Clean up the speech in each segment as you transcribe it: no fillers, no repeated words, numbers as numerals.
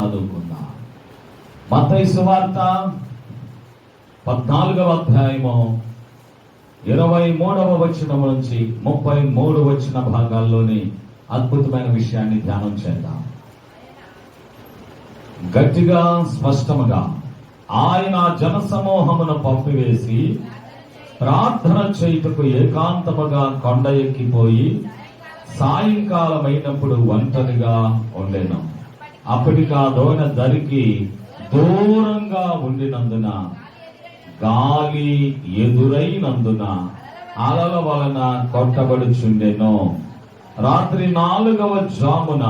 చదువుకుందాం. మత్తయి సువార్త 14వ అధ్యాయము 23వ వచనం నుంచి 33 వచన భాగాల్లోని అద్భుతమైన విషయాన్ని ధ్యానం చేద్దాం. గట్టిగా స్పష్టముగా ఆయన జనసమూహమును పంపివేసి ప్రార్థన చేయుటకు ఏకాంతముగా కొండ ఎక్కిపోయి సాయంకాలమైనప్పుడు ఒంటరిగా ఉండెను. అప్పటికా దోణ దరికి దూరంగా ఉండినందున గాలి ఎదురైనందున అలల వలన కొట్టబడుచుండెను. రాత్రి 4వ జామున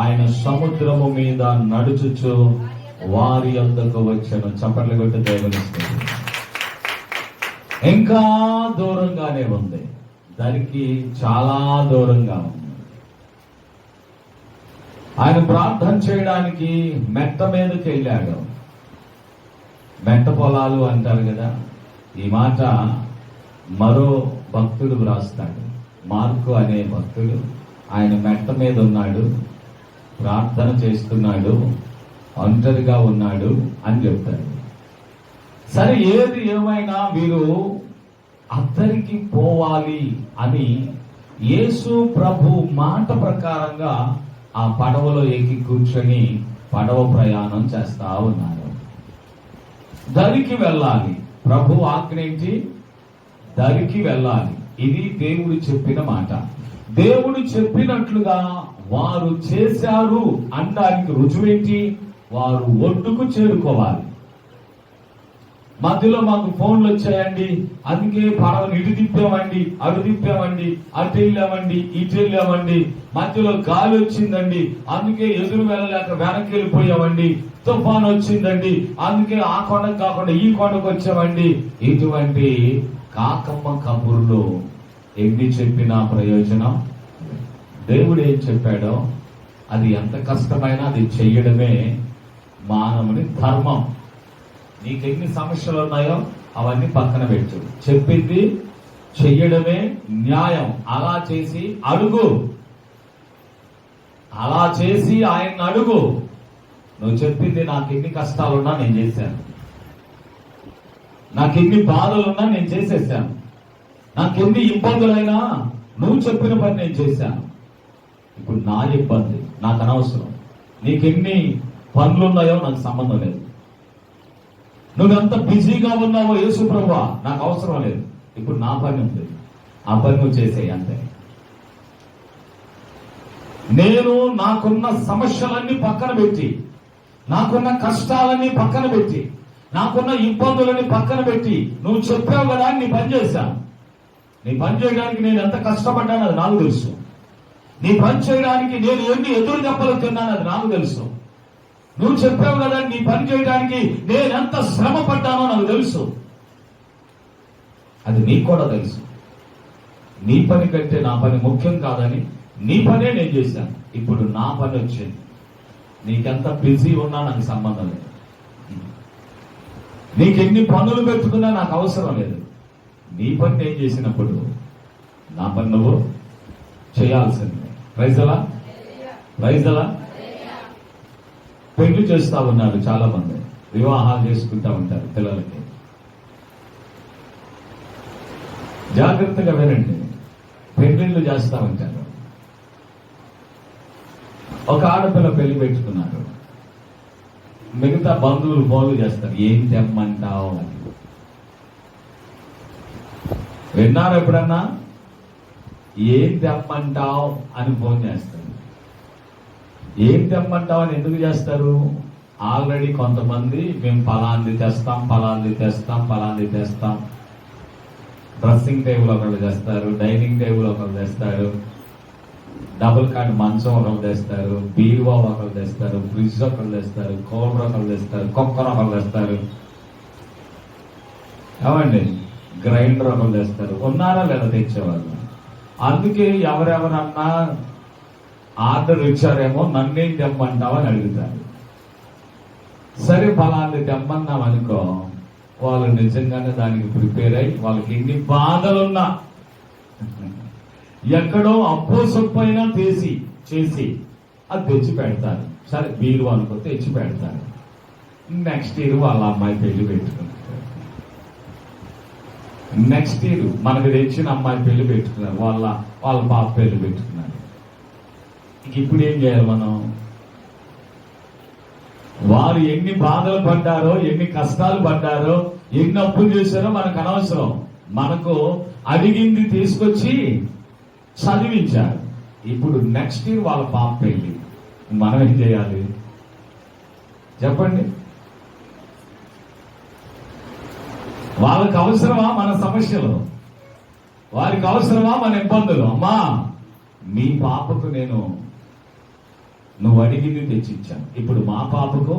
ఆయన సముద్రము మీద నడుచుచు వారి యొద్దకు వచ్చెను. చప్పట్లు కొట్టి దేవునిస్తుంది. ఇంకా దూరంగానే ఉంది, దానికి చాలా దూరంగా ఉంది. ఆయన ప్రార్థన చేయడానికి మెట్ట మీదకి వెళ్ళాడు. మెట్ట పొలాలు అంటారు కదా, ఈ మాట మరో భక్తుడు వ్రాస్తాడు. మార్కు అనే భక్తుడు ఆయన మెట్ట మీద ఉన్నాడు, ప్రార్థన చేస్తున్నాడు, ఒంటరిగా ఉన్నాడు అని చెప్తాడు. సరే, ఏది ఏమైనా మీరు అద్దరికి పోవాలి అని యేసు ప్రభు మాట ప్రకారంగా ఆ పడవలో ఎక్కి కూర్చొని పడవ ప్రయాణం చేస్తా ఉన్నారు. దరికి వెళ్ళాలి. ప్రభు ఆజ్ఞ ఏంటి? దరికి వెళ్ళాలి. ఇది దేవుడు చెప్పిన మాట. దేవుడు చెప్పినట్లుగా వారు చేశారు అనడానికి రుజువేంటి? వారు ఒడ్డుకు చేరుకోవాలి. మధ్యలో మాకు ఫోన్లు వచ్చాయండి, అందుకే పడవను ఇటు తిప్పామండి, అటు తిప్పామండి, అటు వెళ్ళామండి, ఇటు వెళ్ళామండి, మధ్యలో గాలి వచ్చిందండి, అందుకే ఎదురు వెళ్ళలేక వెనక్కి వెళ్ళిపోయామండి, తుఫాన్ వచ్చిందండి, అందుకే ఆ కొండకు కాకుండా ఈ కొండకు వచ్చామండి. ఇటువంటి కాకమ్మ కబుర్లు ఎన్ని చెప్పినా ప్రయోజనం. దేవుడు ఏం చెప్పాడో అది ఎంత కష్టమైనా అది చెయ్యడమే మానవుని ధర్మం. నీకెన్ని సమస్యలు ఉన్నాయో అవన్నీ పక్కన పెట్టు, చెప్పింది చెయ్యడమే న్యాయం. అలా చేసి అడుగు, అలా చేసి ఆయన అడుగు. నువ్వు చెప్పింది నాకెన్ని కష్టాలున్నా నేను చేశాను, నాకెన్ని బాధలున్నా నేను చేసేసాను, నాకెన్ని ఇబ్బందులైనా నువ్వు చెప్పిన పని నేను చేశాను. ఇప్పుడు నా ఇబ్బంది నాకు అనవసరం. నీకెన్ని పనులున్నాయో నాకు సంబంధం లేదు. నువ్వెంత బిజీగా ఉన్నావో యేసు ప్రభువా నాకు అవసరం లేదు. ఇప్పుడు నా పని ఉంది, ఆ పని నువ్వు చేసేయి అంతే. నేను నాకున్న సమస్యలన్నీ పక్కన పెట్టి, నాకున్న కష్టాలన్నీ పక్కన పెట్టి, నాకున్న ఇబ్బందులని పక్కన పెట్టి నువ్వు చెప్పావు కదా నీ పని చేశాను. నీ పని చేయడానికి నేను ఎంత కష్టపడ్డాను అది నాకు తెలుసు. నీ పని చేయడానికి నేను ఎన్ని ఎదురు దెబ్బలు తిన్నాను అది నాకు తెలుసు. నువ్వు చెప్పావు కదా నీ పని చేయడానికి నేను ఎంత శ్రమ పడ్డానో నాకు తెలుసు. అది నీకు కూడా తెలుసు. నీ పని కంటే నా పని ముఖ్యం కాదని నీ పనే నేను చేశాను. ఇప్పుడు నా పని వచ్చింది. నీకెంత బిజీ ఉన్నా నాకు సంబంధం లేదు, నీకెన్ని పనులు పెట్టుకున్నా నాకు అవసరం లేదు. నీ పని నేను చేసినప్పుడు నా పని నువ్వు చేయాల్సిందే. ప్రైజలా ప్రైజలా. పెళ్లి చేస్తా ఉన్నారు చాలా మంది, వివాహాలు చేసుకుంటా ఉంటారు పిల్లలకి. జాగ్రత్తగా వినండి, పెళ్లిళ్ళు చేస్తా ఉంటారు. ఒక ఆడపిల్ల పెళ్లి పెట్టుకున్నారు, మిగతా బంధువులు ఫోన్లు చేస్తారు, ఏం తెమ్మంటావు అని. విన్నారు ఎప్పుడన్నా? ఏం తెమ్మంటావు అని ఫోన్ చేస్తారు. ఏం తెమ్మంటావు అని ఎందుకు చేస్తారు? ఆల్రెడీ కొంతమంది మేము పలాంది తెస్తాం, పలాంది తెస్తాం, పలాంది తెస్తాం. డ్రెస్సింగ్ టేబుల్ ఒకళ్ళు తెస్తారు, డైనింగ్ టేబుల్ ఒకళ్ళు తెస్తారు, డబుల్ కాట్ మంచం ఒకళ్ళు తెస్తారు, బీరువా ఒకళ్ళు తెస్తారు, ఫ్రిడ్జ్ ఒకళ్ళు తెస్తారు, కూలర్ ఒకళ్ళు తెస్తారు, కుక్కర్ ఒకళ్ళు తెస్తారు, ఏమండి గ్రైండర్ ఒకళ్ళు తెస్తారు. ఉన్నారా లేదా తెచ్చేవాళ్ళు? అందుకే ఎవరెవరన్నా ఆర్డర్ ఇచ్చారేమో నన్నేం తెమ్మంటావు అని అడుగుతారు. సరే ఫలాన్ని తెమ్మన్నాం అనుకో, వాళ్ళు నిజంగానే దానికి ప్రిపేర్ అయ్యి వాళ్ళకి ఎన్ని బాధలున్నా ఎక్కడో అప్పో సొప్పైనా చేసి అది తెచ్చి పెడతారు. సరే వీరు అనుకో తెచ్చి పెడతారు. నెక్స్ట్ ఇయర్ వాళ్ళ అమ్మాయి పెళ్లి పెట్టుకుంటారు. నెక్స్ట్ ఇయర్ మనకు తెచ్చిన అమ్మాయి పెళ్లి పెట్టుకున్నారు, వాళ్ళ పాప పెళ్లి పెట్టుకున్నారు. ఇప్పుడు ఏం చేయాలి మనం? వారు ఎన్ని బాధలు పడ్డారో, ఎన్ని కష్టాలు పడ్డారో, ఎన్ని అప్పులు చేశారో మనకు అనవసరం. మనకు అడిగింది తీసుకొచ్చి చదివించారు. ఇప్పుడు నెక్స్ట్ ఇయర్ వాళ్ళ పాప పెళ్లి, మనం ఏం చేయాలి చెప్పండి? వాళ్ళకి అవసరమా మన సమస్యలు? వారికి అవసరమా మన ఇబ్బందులు? అమ్మా, మీ పాపకు నువ్వు అడిగింది తెచ్చిచ్చాను, ఇప్పుడు మా పాపకు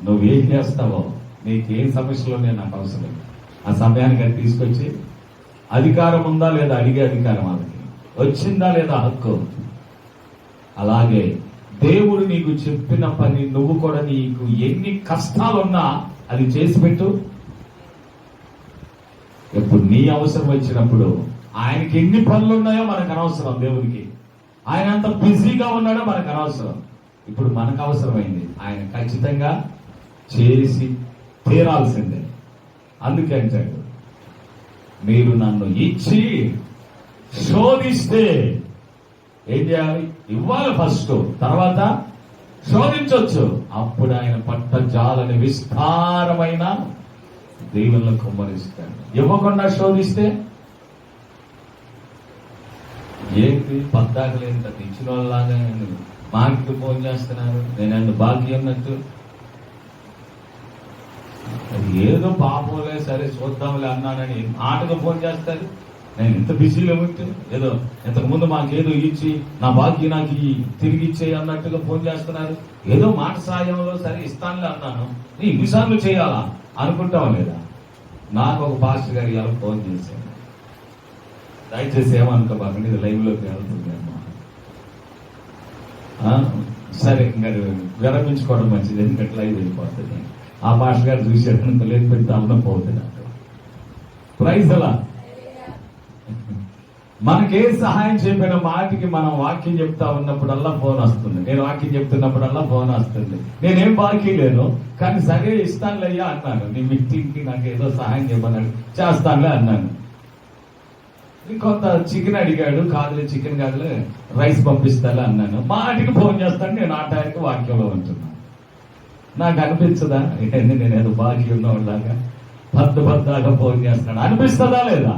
నువ్వేం చేస్తావో, నీకేం సమస్యలో నాకు అవసరం. ఆ సమయానికి అది తీసుకొచ్చి, అధికారం ఉందా లేదా అడిగే అధికారం వాళ్ళకి వచ్చిందా లేదా హక్కు. అలాగే దేవుడు నీకు చెప్పిన పని నువ్వు కూడా, నీకు ఎన్ని కష్టాలున్నా అది చేసి పెట్టు. ఎప్పుడు నీ అవసరం వచ్చినప్పుడు, ఆయనకి ఎన్ని పనులు ఉన్నాయో మనకు అనవసరం. దేవుడికి ఆయన అంత బిజీగా ఉన్నాడో మనకు అనవసరం. ఇప్పుడు మనకు అవసరమైంది ఆయన ఖచ్చితంగా చేసి తీరాల్సిందే. అందుకే అంటాడు, మీరు నన్ను ఇచ్చి శోధిస్తే ఏం చేయాలి? ఇవ్వాలి ఫస్ట్, తర్వాత శోధించవచ్చు. అప్పుడు ఆయన పట్టజాలని విస్తారమైన దేవుళ్ళను కుమ్మరిస్తాడు. ఇవ్వకుండా శోధిస్తే ఏంటి? పద్దాకలేదు ఇచ్చిన వాళ్ళలాగా మాకు ఫోన్ చేస్తున్నారు, నేను బాకీ ఉన్నట్టు. అది ఏదో పాపంలే, సరే చూద్దాంలే అన్నానని ఆటగా ఫోన్ చేస్తారు. నేను ఇంత బిజీలో ఉంటే ఏదో ఇంతకుముందు మాకేదో ఇచ్చి నా బాకీ నాకు తిరిగి ఇచ్చేయి అన్నట్టుగా ఫోన్ చేస్తున్నారు. ఏదో మాట సాయంలో సరే ఇస్తానులే అన్నాను, నీ ఇన్నిసార్లు చేయాలా అనుకుంటావా లేదా? నాకు ఒక పాస్టర్ గారు ఇలా ఫోన్ చేశాను, దయచేసి ఏమనుకోబాకండి, ఇది లైవ్ లోకి వెళ్తుంది అమ్మా. సరే ఇంకా విరమించుకోవడం మంచిది, ఎందుకంటే లైవ్ వెళ్ళిపోతుంది. ఆ పాస్టర్ గారు చూసాడు, లేదు పెడితే అన్నం పోతుంది. ప్రైజ్ అలా మనకే సహాయం చెప్పిన మాటికి మనం వాక్యం చెప్తా ఉన్నప్పుడల్లా ఫోన్ వస్తుంది. నేను వాక్యం చెప్తున్నప్పుడల్లా ఫోన్ వస్తుంది. నేనేం బాకీ లేను, కానీ సరే ఇస్తానులయ్యా అన్నాను. నీ మీటింగ్కి నాకు ఏదో సహాయం చెప్పన్నాడు, చేస్తానులే అన్నాను. ఇంకొంత చికెన్ అడిగాడు, కాదులే చికెన్ కాదులే రైస్ పంపిస్తాలే అన్నాను. మాటికి ఫోన్ చేస్తాను, నేను ఆ టైంకి వాక్యంలో ఉంటున్నాను. నాకు అనిపించదా నేను ఏదో బాకీ ఉన్నవాళ్ళలాగా పద్దాగా ఫోన్ చేస్తున్నాను? అనిపిస్తుందా లేదా?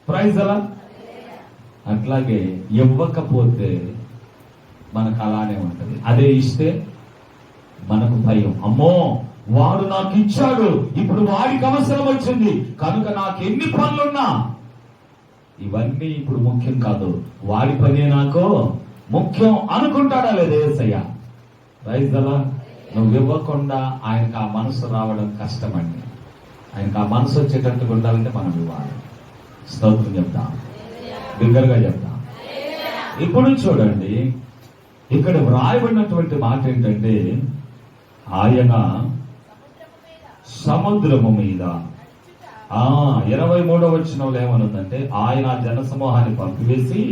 ప్రైజ్ అలా. అట్లాగే ఇవ్వకపోతే మనకు అలానే ఉంటది. అదే ఇస్తే మనకు భయం, అమ్మో వాడు నాకు ఇచ్చాడు, ఇప్పుడు వాడికి అవసరం వచ్చింది కనుక నాకు ఎన్ని పనులున్నా ఇవన్నీ ఇప్పుడు ముఖ్యం కాదు, వాడి పనే నాకు ముఖ్యం అనుకుంటాడా లేదా యేసయ్య? ప్రైజ్ అలా. నువ్వు ఇవ్వకుండా ఆయనకు ఆ మనసు రావడం కష్టమండి. ఆయనకు ఆ మనసు వచ్చేటట్టుగా ఉండాలంటే మనం ఇవ్వాలి. స్తోత్రం చెప్తాం, దగ్గరగా చెప్తాం. ఇప్పుడు చూడండి, ఇక్కడ వ్రాయబడినటువంటి మాట ఏంటంటే, ఆయన సముద్రము మీద 23వ వచనంలో ఏమనుందంటే, ఆయన జన సమూహాన్ని పంపివేసి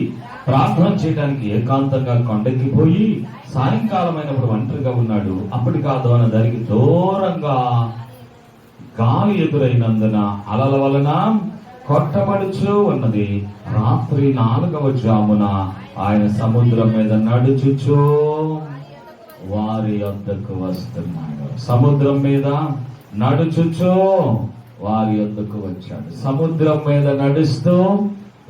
ప్రార్థన చేయడానికి ఏకాంతంగా కొండెక్కిపోయి సాయంకాలం అయినప్పుడు ఒంటరిగా ఉన్నాడు. అప్పటికి ఆ దోణ దానికి దూరంగా గాలి ఎదురైనందున అలల వలన కొట్టబడుచు ఉన్నది. రాత్రి 4వ జామున ఆయన సముద్రం మీద నడుచుచు వారి వద్దకు వస్తున్నాడు. సముద్రం మీద నడుచుచు వారి వద్దకు వచ్చాడు. సముద్రం మీద నడుస్తూ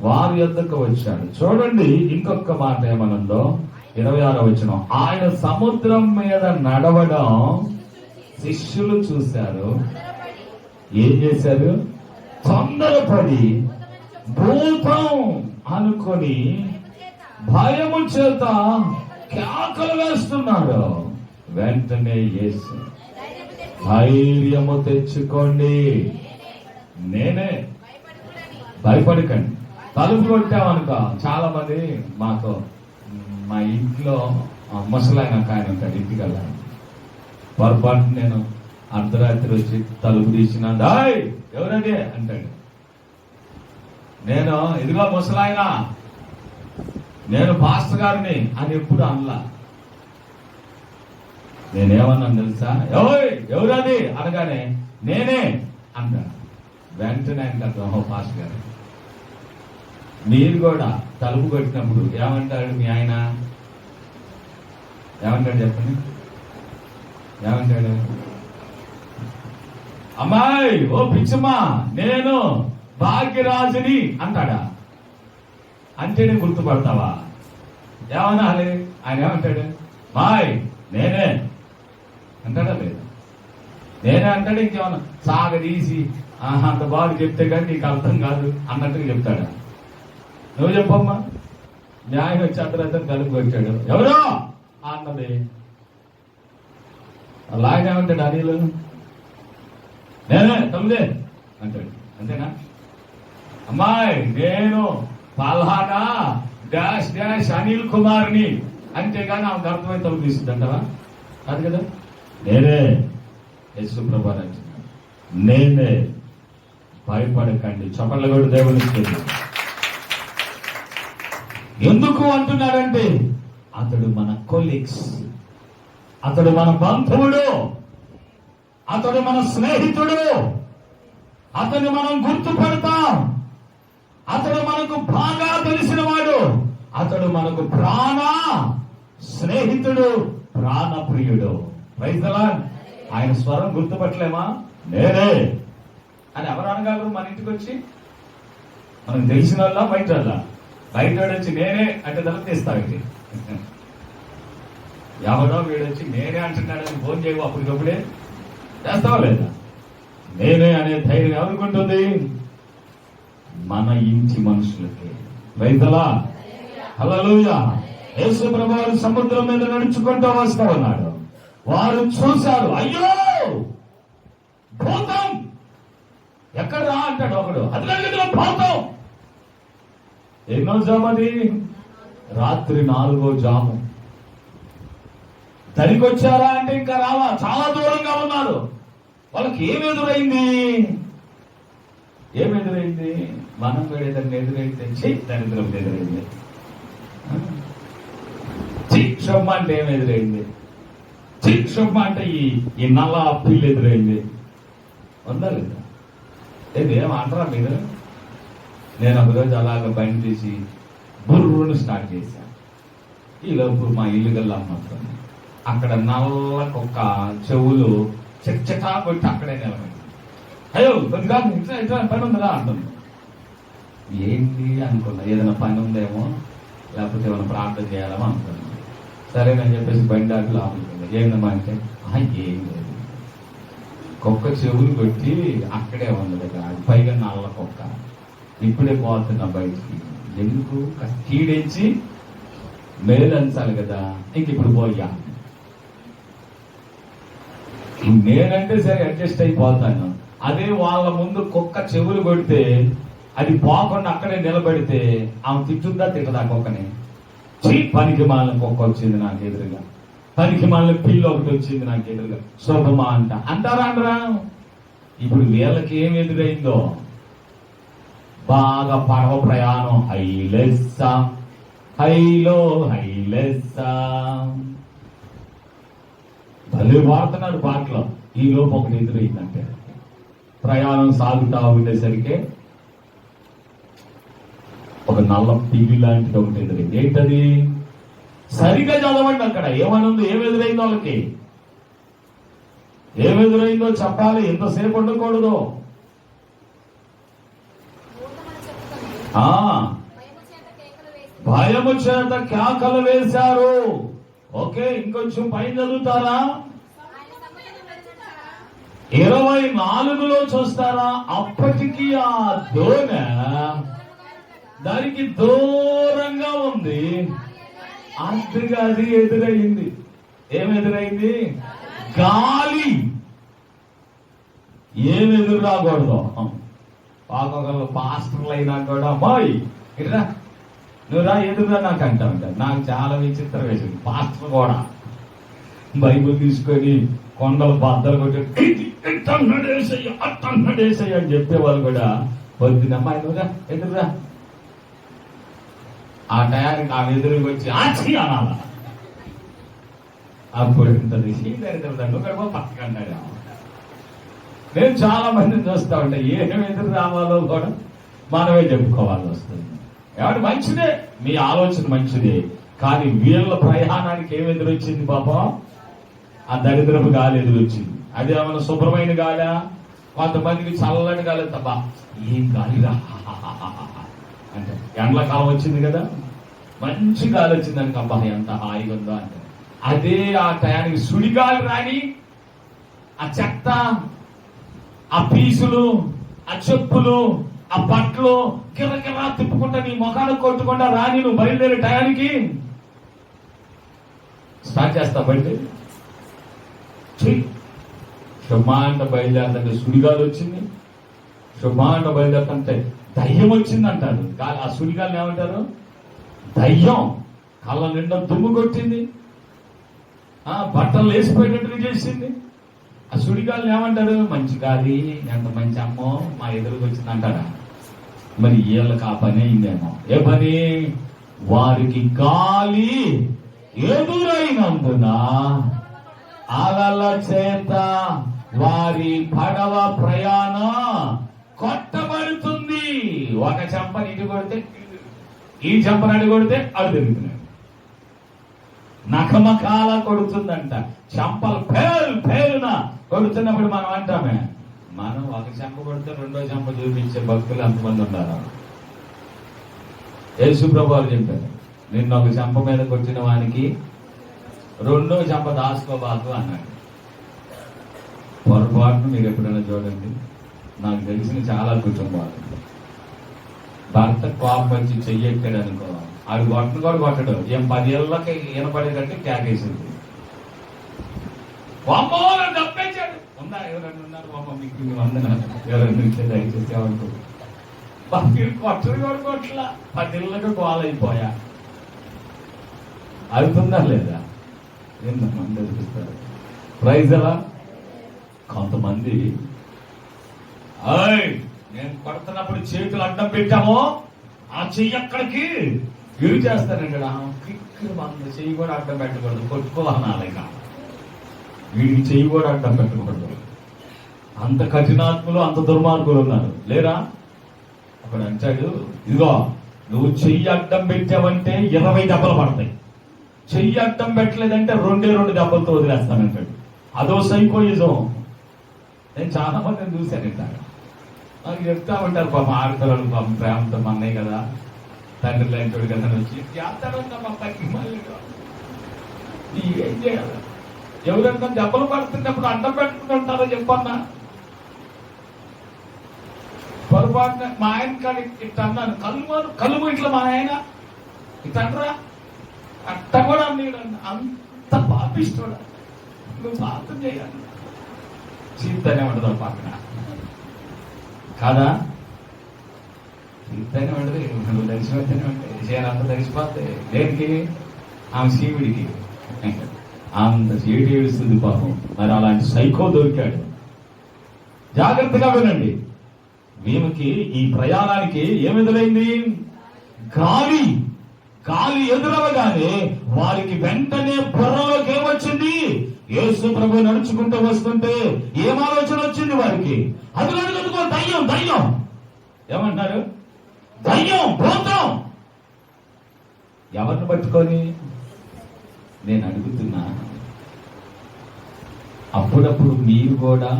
వారి వద్దకు వచ్చాడు. చూడండి ఇంకొక మాట ఏమనుందో, 26వ వచనం. ఆయన సముద్రం మీద నడవడం శిష్యులు చూశారు. ఏం చేశారు? తొందరపడి భూతం అనుకొని భయము చేత కేకలు వేస్తున్నాడు. వెంటనే యేసు, ధైర్యము తెచ్చుకోండి, నేనే, భయపడకండి. తలుపు కొట్టామనుకో, చాలా మంది మా ఇంట్లో ముసలాయన ఒక ఆయన ఉంటాడు, ఇంటికి వెళ్ళాను. పొరపాటు నేను అర్ధరాత్రి వచ్చి తలుపు తీసిన, దాయ్ ఎవరదే అంటాడు. నేను ఇదిగో ముసలాయన, నేను పాస్టర్ గారిని అని ఎప్పుడు అనలా. నేనేమన్నాను తెలుసా, ఎవరది అనగానే నేనే అంట. వెంటనే ఆయనకు అర్థం, పాస్టర్ గారు మీరు కూడా తలుపు కొట్టినప్పుడు ఏమంటాడు మీ ఆయన? ఏమంటాడు చెప్పండి, ఏమంటాడు? అమ్మాయి, ఓ పిచ్చమ్మా, నేను భాగ్యరాజుని అంటాడా? అంటేనే గుర్తుపడతావా? ఏమనాలి? ఆయన ఏమంటాడు? మాయ్ నేనే అంటాడా? లేదు, నేనే అంటాడు. ఇంకేమన్నా సాగదీసి అంత బాగా చెప్తే కానీ నీకు అర్థం కాదు అన్నట్టుగా చెప్తాడా? నువ్వు చెప్పమ్మా. న్యాయం వచ్చి అతను తలుపు వచ్చాడు, ఎవరో అన్నది. అలాగే ఉంటాడు అనిలు, నేనే తమ్ముదే అంటాడు. అంతేనా? అమ్మాయి, నేను పల్హానా డాష్ డాష్ అనిల్ కుమార్ని అంతేగాని ఆమెకు అర్థమై తలుపు తీస్తుంది అంటావా? కాదు కదా. నేనే యేసు ప్రభు అంటున్నాను, నేనే. భయపడకండి. చప్పట్లు కూడా దేవునికి. ఎందుకు అంటున్నారంటే అతడు మన కొలీగ్స్, అతడు మన బంధువుడు, అతడు మన స్నేహితుడు, అతను మనం గుర్తుపడతాం, అతడు మనకు బాగా తెలిసిన వాడు, అతడు మనకు ప్రాణ స్నేహితుడు, ప్రాణప్రియుడు. Praise the lord. ఆయన స్వరం గుర్తుపట్టలేమా? నేనే అని ఎవరు అనగలరు? మన ఇంటికి వచ్చి మనకు తెలిసిన వాళ్ళ బయట బయట వచ్చి నేనే అంటే తల తీస్తావిటి. ఎవడో వీడొచ్చి నేనే అంటున్నాడని ఫోన్ చేయవు, అప్పటికప్పుడే చేస్తావా లేదా? నేనే అనే ధైర్యం ఎవరికుంటుంది? మన ఇంటి మనుషులకి. రైతులా హల్లెలూయా. యేసు ప్రభువు సముద్రం మీద నడుచుకుంటూ వస్తా ఉన్నాడు. వారు చూశారు, అయ్యో భూతం, ఎక్కడ రా అంటాడు ఒకడు. అదిలో భూతం. ఎన్నో జామది? రాత్రి 4వ జాము. దరికొచ్చారా అంటే ఇంకా రావా, చాలా దూరంగా ఉన్నారు. వాళ్ళకి ఏమెదురైంది? ఏమెదురైంది? మనం వేడేదాన్ని ఎదురైతే దరిద్రం ఎదురైంది. శుభ్మ అంటే ఏమెదురైంది? శుభ్మ అంటే ఈ నల్ల పిల్లి ఎదురైంది. ఉందా లేదా? ఏమంటారా మీరు? నేను ఒకరోజు అలాగ బండి తీసి బుర్రును స్టార్ట్ చేశాను. ఈలోపు మా ఇల్లు గల్లా అమ్ముతుంది. అక్కడ నల్లకు ఒక చెవులు చచ్చటా కొట్టి అక్కడే నిలబడి, అయ్యో కొద్దిగా ఇట్లా పని ఉందిరా అంటుంది. ఏంటి అనుకున్నా, ఏదైనా పని ఉందేమో, లేకపోతే ఏమైనా ప్రార్థన చేయాలేమో అనుకున్నా. సరేనని చెప్పేసి బండి ఆకి లోపలికి ఏందమ్మా అంటే, ఏం లేదు, కుక్క చెవులు కొట్టి అక్కడే ఉంది కదా, పైగా నల్ల కుక్క, ఇప్పుడే పోతున్నా బయటికి, ఎందుకు కీడించి మేలు అంచాలి కదా, ఇంక ఇప్పుడు పోయా. నేనంటే సరే అడ్జస్ట్ అయిపోతాను. అదే వాళ్ళ ముందు కుక్క చెవులు కొడితే అది పోకుండా అక్కడే నిలబడితే ఆమె తిట్టుందా తిట్టదా కుక్కని? పనికి మాలిన కుక్క వచ్చింది నాకు ఎదురుగా, పనికి మాలిన పిల్లి ఒకటి వచ్చింది నాకు ఎదురుగా, శోభమా అంటారా అంటారా? ఇప్పుడు వీళ్ళకి ఏం ఎదురైందో, బాగా పడవ ప్రయాణం, హైలెస్స హైలో హైలెస్స భలే వాడుతున్నాడు పాటలో. ఈ లోపు ఒకటి ఎదురైందంటే ప్రయాణం సాగుతా ఉండేసరికి ఒక నల్ల పిల్లి లాంటిది ఒకటి ఎదురైంది. ఏంటది? సరిగ్గా చదవండి అక్కడ ఏమనుంది, ఏమెదురైందో వాళ్ళకి, ఏమెదురైందో చెప్పాలి, ఎంతసేపు ఉండకూడదు. భయము చేత కేకలు వేశారు. ఓకే, ఇంకొంచెం పైన చదువుతారా? 24లో చూస్తారా? అప్పటికి ఆ దోణె దానికి దూరంగా ఉంది. అంతగా అది ఎదురైంది. ఏమెదురైంది? గాలి. ఏమెదురు రాకూడదు. పాపగల పాస్టర్లు అయినా కూడా, అమ్మాయి ఇట్లా నువ్వు రా, ఎదురురా నాకు అంటా ఉంటారు. నాకు చాలా విచిత్రం వేసింది. పాస్టర్ కూడా బైబుల్ తీసుకొని కొండలు బద్దలు కొట్టి అట్టన్నడేసయ్య అట్టన్నడేసయ్య అని చెప్పేవాళ్ళు కూడా పొద్దున్న, అమ్మాయి నువ్వురా ఎదురురా, ఆ టయానికి ఆ ఎదురుకి వచ్చి ఆచి అనాల. అప్పుడు ఉంటుంది దరిద్రం పక్కన్నాడు. నేను చాలా మందిని చూస్తా ఉంటా, ఏమి ఎదురు రావాలో కూడా మనమే చెప్పుకోవాల్సి వస్తుంది. ఏమంటే మంచిదే, మీ ఆలోచన మంచిదే, కానీ వీళ్ళ ప్రయాణానికి ఏమి ఎదురొచ్చింది పాపం? ఆ దరిద్రపు గాలి ఎదురొచ్చింది. అది ఏమైనా శుభ్రమైన గాలా? కొంతమందికి చల్లటి గాలి, తప్ప ఏం గాలిరా అంటే ఎండాకాలం వచ్చింది కదా, మంచి గాలి వచ్చిందని అబ్బా ఎంత హాయిగా ఉందో అంటే, అదే ఆ టయానికి సుడిగాలి రాని ఆ చెత్త, ఆ పీసులు, ఆ చెప్పులు, ఆ బట్టలు కిర్రకిర్రా తిప్పుకుంటా నీ ముఖానికి కొట్టుకుంటా రాని నువ్వు బయలుదేరే టయానికి స్టార్ట్ చేస్తా బండి. శుభాంట బయలుదేరుతుంటే సుడిగాలు వచ్చింది, శుభాంట బయలుదేరుతుంటే దయ్యం వచ్చింది అంటారు. ఆ సుడిగాలు ఏమంటారు? దయ్యం. కళ్ళ నిండా దుమ్ము కొట్టింది, బట్టలు వేసిపోయేటట్టుగా చేసింది. ఆ సుడిగాలు ఏమంటారు? మంచి గాలి, ఎంత మంచి అమ్మో మా ఎదురుకు వచ్చింది అంటారా? మరి వీళ్ళకి ఆ పని అయిందేమో. ఏ పని? వారికి గాలి ఎదురైనందున అలల చేత వారి పడవ ప్రయాణం కొట్టబడుతుంది. ఒక చెంపని ఇటు కొడితే, ఈ చెంపని అడి కొడితే అడు తిరుగుతున్నాడు. నఖమకాల కొడుతుందంట. చెంపలు పేరున కొడుతున్నప్పుడు మనం అంటామే, మనం ఒక చెంప కొడితే రెండో చెంప చూపించే భక్తులు ఎంతమంది ఉన్నారు? యేసుప్రభు వారు చెప్పారు, నిన్న ఒక చెంప మీద కొట్టిన వానికి రెండో చెంప దాచుకోబాకు అన్నాడు. పొరపాటును మీరు ఎప్పుడైనా చూడండి, నాకు తెలిసిన చాలా కుటుంబాలు భర్త కోపం వచ్చి చెయ్యెట్టాడు అనుకో, ఆడు కొట్టను కూడా కొట్టడు, ఏం 10 ఏళ్ళకి ఈనపడేటట్టు క్యాకేసింది. తప్పేశాడు. ఉందా ఎవరైనా ఉన్నారు? మీకు ఎవరైనా దయచేసి అనుకో, మీరు కొట్టరు కూడా కొట్టలా, 10 ఏళ్ళకి గోలైపోయా. అవుతుందా లేదా? ఎంతమంది అనిపిస్తారు? ప్రైజ్ అలా. కొంతమంది నేను కొడుతున్నప్పుడు చేతులు అడ్డం పెట్టామో ఆ చెయ్యి అక్కడికి ఇరు చేస్తానండి. చెయ్యి కూడా అడ్డం పెట్టకూడదు, కొట్టుకోవాలనాలేక వీడికి చెయ్యి కూడా అడ్డం పెట్టకూడదు. అంత కఠినాత్ములు, అంత దుర్మార్గులు ఉన్నారు లేరా? అప్పుడు అంటాడు, ఇదిగో నువ్వు చెయ్యి అడ్డం పెట్టావంటే 20 దెబ్బలు పడతాయి, చెయ్యి అడ్డం పెట్టలేదంటే 2 దెబ్బలతో వదిలేస్తానంటాడు. అదో సైకోయిజం. నేను చాలా మందిని చూశాను. ఇట్లా నాకు చెప్తా ఉంటారు, పాప ఆడపిల్లలు పాపం ప్రేమతో మన్నాయి కదా, తండ్రి లాంటి కదా వచ్చి ఏం చేయాలి? ఎవరైనా దెబ్బలు పడుతున్నప్పుడు అడ్డం పెట్టుకుంటారో చెప్పన్నా. పొరపాటున మా ఆయన కాడ ఇట్లా అన్నాను, కలుము ఇట్లా మా ఆయన ఇట్లా అట్ట కూడా అన్నాడు. అంత పాపిస్తాడు. నువ్వు పాపం చేయాలి, చీత్తనే ఉండదు పక్కన కాదా? చీత్తనే ఉండదు, నువ్వు దర్శనమే ఉంటాయి, చేయాలంతా దర్శిపోతాయి. దేనికి? ఆమె శివుడికి అంత చేటి ఏడుస్తుంది పాపం. మరి అలాంటి సైకో దొరికాడు. జాగ్రత్తగా వినండి, మేముకి ఈ ప్రయాణానికి ఏమెదురైంది? గాలి. గాలి ఎదురవగానే వారికి వెంటనే బుర్రలోకి ఏమొచ్చింది? యేసు ప్రభు నడుచుకుంటూ వస్తుంటే ఏం ఆలోచన వచ్చింది వారికి? అదుగో దయ్యం, దయ్యం. ఏమంటారు? దయ్యం, భూతం. ఎవరిని పట్టుకొని? నేను అడుగుతున్నా, అప్పుడప్పుడు మీరు కూడా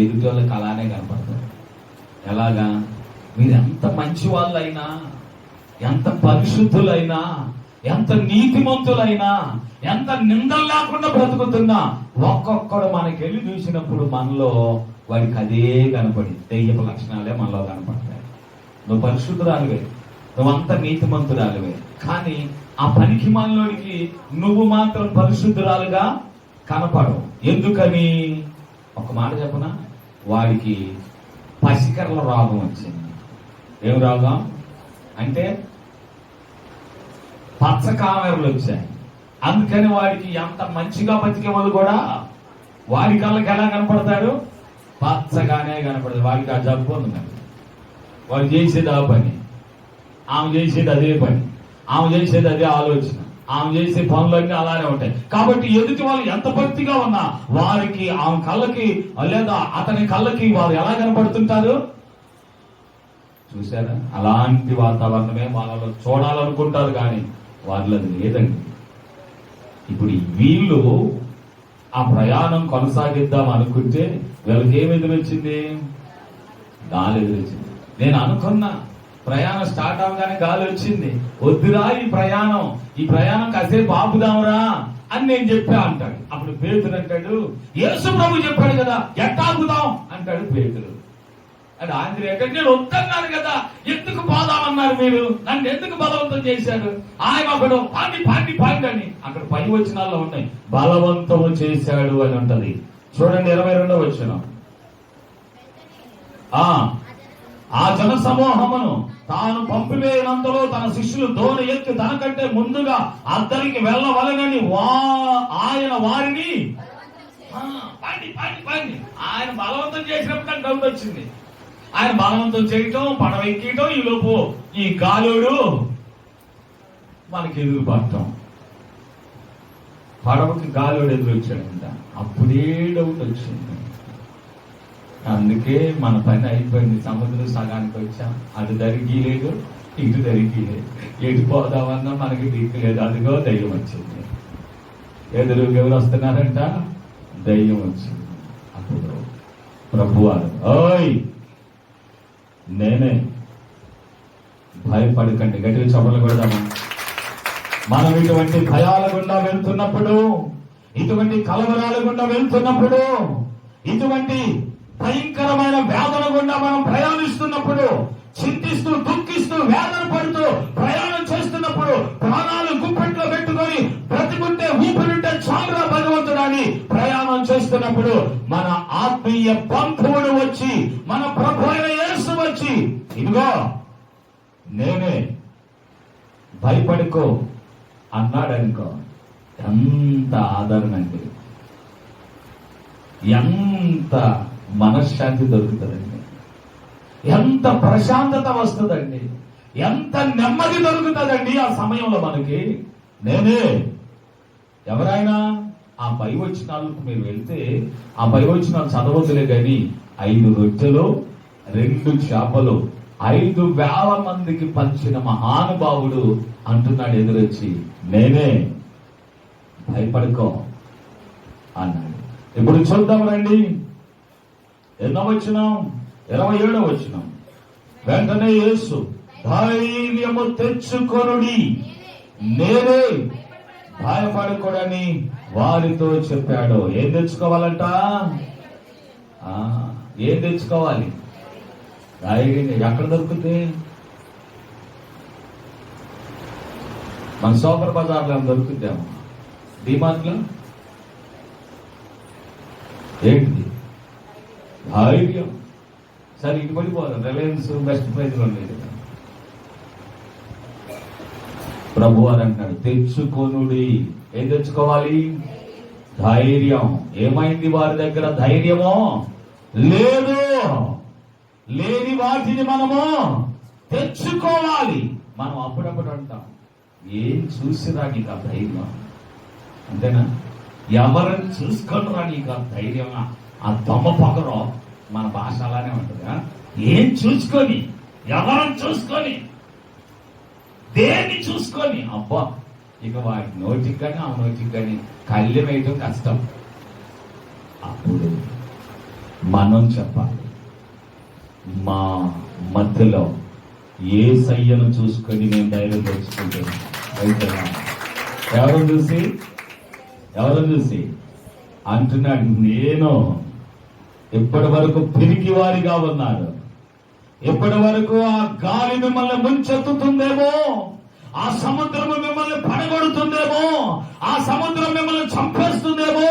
ఎదుటి వాళ్ళకి అలానే కనపడతారు. ఎలాగా? మీరు ఎంత మంచి వాళ్ళైనా, ఎంత పరిశుద్ధులైనా, ఎంత నీతిమంతులైనా, ఎంత నిందలు లేకుండా బ్రతుకుతున్నా, ఒక్కొక్కడు మనకెళ్ళి చూసినప్పుడు మనలో వాడికి అదే కనపడి దెయ్యపు లక్షణాలే మనలో కనపడతాయి. నువ్వు పరిశుద్ధురాలివే, నువ్వంత నీతిమంతురాలివే, కానీ ఆ పనికి మనలోనికి నువ్వు మాత్రం పరిశుద్ధురాలుగా కనపడవు. ఎందుకని? ఒక మాట చెప్పనా? వాడికి పసికర్ల రోగం వచ్చింది. ఏం రోగం అంటే? పచ్చ కామెరలు వచ్చాయి. అందుకని వాడికి ఎంత మంచిగా బతికే వాళ్ళు కూడా వాడి కళ్ళకి ఎలా కనపడతాడు? పచ్చగానే కనపడదు. వాడికి ఆ జబ్బు ఉంది. వాడు చేసేది ఆ పని, ఆమె చేసేది అదే పని, ఆమె చేసేది అదే ఆలోచన. ఆమె చేసే పనులన్నీ అలానే ఉంటాయి. కాబట్టి ఎదుటి వాళ్ళు ఎంత భక్తిగా ఉన్నా వారికి ఆమె కళ్ళకి లేదా అతని కళ్ళకి వారు ఎలా కనపడుతుంటారు చూసారా? అలాంటి వాతావరణమే వాళ్ళలో చూడాలనుకుంటారు, కానీ వాళ్ళది లేదండి. ఇప్పుడు వీళ్ళు ఆ ప్రయాణం కొనసాగిద్దాం అనుకుంటే వీళ్ళకి ఏమి ఎదురొచ్చింది? గాలి ఎదురొచ్చింది. నేను అనుకున్నా ప్రయాణం స్టార్ట్ అవగానే గాలి వచ్చింది, వద్దురా ఈ ప్రయాణం కాసేపు ఆపుదాంరా అని నేను చెప్పా అంటాడు. అప్పుడు పేతురు అంటాడు, యేసు ప్రభు చెప్పాడు కదా, ఎట్టా ఆపుదాం అంటాడు పేతురు. అది ఆంధ్ర ఎక్కడ, నేను వద్దన్నాను కదా, ఎందుకు పోదామన్నారు మీరు, నన్ను ఎందుకు బలవంతం చేశారు? ఆయన ఒకడు పాండి అని అక్కడ పై వచనాల్లో ఉన్నాయి, బలవంతము చేశాడు అని ఉంటది. చూడండి 22వ వచనం. ఆ జన సమూహమును తాను పంపివేయనంతలో తన శిష్యులు దోణి ఎత్తి తనకంటే ముందుగా అద్దరికి వెళ్ళవలనని ఆయన వారిని పాండి ఆయన బలవంతం చేసినప్పుడు నాకు డౌట్ వచ్చింది. ఆయన బలవంతం చేయటం, పడవ ఎక్కటం, ఈలోపు ఈ గాలుడు మనకి ఎదురు పడటం. పడవకి గాలుడు ఎదురు వచ్చాడంట. అప్పుడే డౌట్ వచ్చింది. అందుకే మన పని అయిపోయింది, సముద్రం సగానికి వచ్చాం. అటు దరికి లేదు, ఇటు దరికి లేదు, ఎటు పోదామన్నా మనకి దిక్కు లేదు. అదిగో దయ్యం వచ్చింది. ఎదురుగా ఎవరు వస్తున్నారంట? దయ్యం వచ్చింది. అప్పుడు ప్రభువారు, ఓయ్ నేనే, భయపడకండి. గట్టిగా చప్పట్లు కొడదామా? మనం ఇటువంటి భయాల గుండా వెళ్తున్నప్పుడు, ఇటువంటి కలవరాల గుండా వెళ్తున్నప్పుడు, ఇటువంటి భయంకరమైన వేదన గుండా మనం ప్రయాణిస్తున్నప్పుడు, చింతిస్తూ దుఃఖిస్తూ వేదన పడుతూ ప్రయాణం చేస్తున్నప్పుడు, ప్రాణాలు గుప్పెట్లో పెట్టుకొని బ్రతికుంటే ఊపిరింటే చాలురా భగవంతుడని ప్రయాణం చేస్తున్నప్పుడు, మన ఆత్మీయ బంధువుడు వచ్చి, మన ప్రభు అయిన యేసు వచ్చి, ఇదిగో నేనే, భయపడుకో అన్నాడనుకో, ఎంత ఆదరణ అండి, ఎంత మనశ్శాంతి దొరుకుతుందండి, ఎంత ప్రశాంతత వస్తుందండి, ఎంత నెమ్మది దొరుకుతుందండి ఆ సమయంలో మనకి. నేనే ఎవరైనా ఆ పై వచనాలకు మీరు వెళ్తే, ఆ పై వచనాలు చదవద్దులే కానీ 5 రొట్టెలు 2 చేపలు 5,000 మందికి పంచిన మహానుభావుడు అంటున్నాడు ఎదురొచ్చి, నేనే, భయపడుకో అన్నాడు. ఇప్పుడు చూద్దాం రండి. ఎన్నో వచనం? 27వ వచనం. వెంటనే యేసు, ధైర్యము తెచ్చుకొనుడి, నేనే, భయపడకూడని వారితో చెప్పాడు. ఏం తెచ్చుకోవాలంట? ఏం తెచ్చుకోవాలి? ధైర్యం. ఎక్కడ దొరుకుతుంది? మన సూపర్ బజార్లో దొరుకుతాము, డిమార్ట్లో. ఏంటిది? ధైర్యం. సరే ఇటు పడిపోదాం, రిలయన్స్ బెస్ట్ ప్రైజ్ లో ఉండేది. ప్రభు అని అంటున్నాడు, తెచ్చుకొనుడి. ఏం తెచ్చుకోవాలి? ధైర్యం. ఏమైంది వారి దగ్గర? ధైర్యమో లేదు. లేని వాటిని మనము తెచ్చుకోవాలి. మనం అప్పుడప్పుడు అంటాం, ఏం చూసిరా నీకు ఆ ధైర్యం, అంతేనా? ఎవరిని చూసుకొనిరా నీకు ఆ ధైర్యమా? ఆ దొమ్మ పొగరో, మన భాష అలానే ఉంటుందా? ఏం చూసుకొని, ఎవరిని చూసుకొని, దేన్ని చూసుకొని, అబ్బా ఇక వాటి నోటికి కానీ ఆ నోటికి కానీ కళ్ళెం వేయటం కష్టం. అప్పుడు మనం చెప్పాలి, మా మధ్యలో యేసయ్యను చూసుకొని మేము ధైర్యం తెచ్చుకుంటున్నాం. ఎవరు చూసి అంటున్నాడు, నేను ఇప్పటి వరకు పిరికి వారిగా ఉన్నారు. ఇప్పటి వరకు ఆ గాలి మిమ్మల్ని ముంచెత్తుతుందేమో, ఆ సముద్రము మిమ్మల్ని పడగొడుతుందేమో, ఆ సముద్రం మిమ్మల్ని చంపేస్తుందేమో,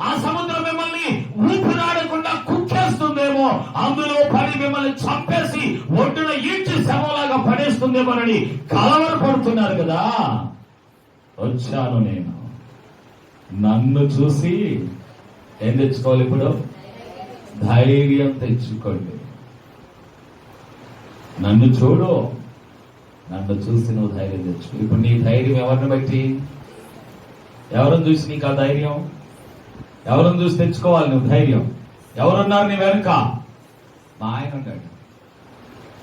ఆ సముద్రం మిమ్మల్ని ఊపిరాడకుండా కుక్కేస్తుందేమో, అందులో పడి మిమ్మల్ని చంపేసి ఒడ్డున ఈడ్చి శవంలాగా పడేస్తుందేమోనని కలవరపడుతున్నారు కదా. వచ్చాను నేను. నన్ను చూసి ఏం తెచ్చుకోవాలి? ఇప్పుడు ధైర్యం తెచ్చుకోండి. నన్ను చూడు, నన్ను చూసి నువ్వు ధైర్యం తెచ్చుకో. ఇప్పుడు నీ ధైర్యం ఎవరిని బట్టి? ఎవరిని చూసి నీకు ఆ ధైర్యం? ఎవరిని చూసి తెచ్చుకోవాలి నువ్వు ధైర్యం? ఎవరున్నారు నీ వెనుక? మా ఆయన ఉంటాడు.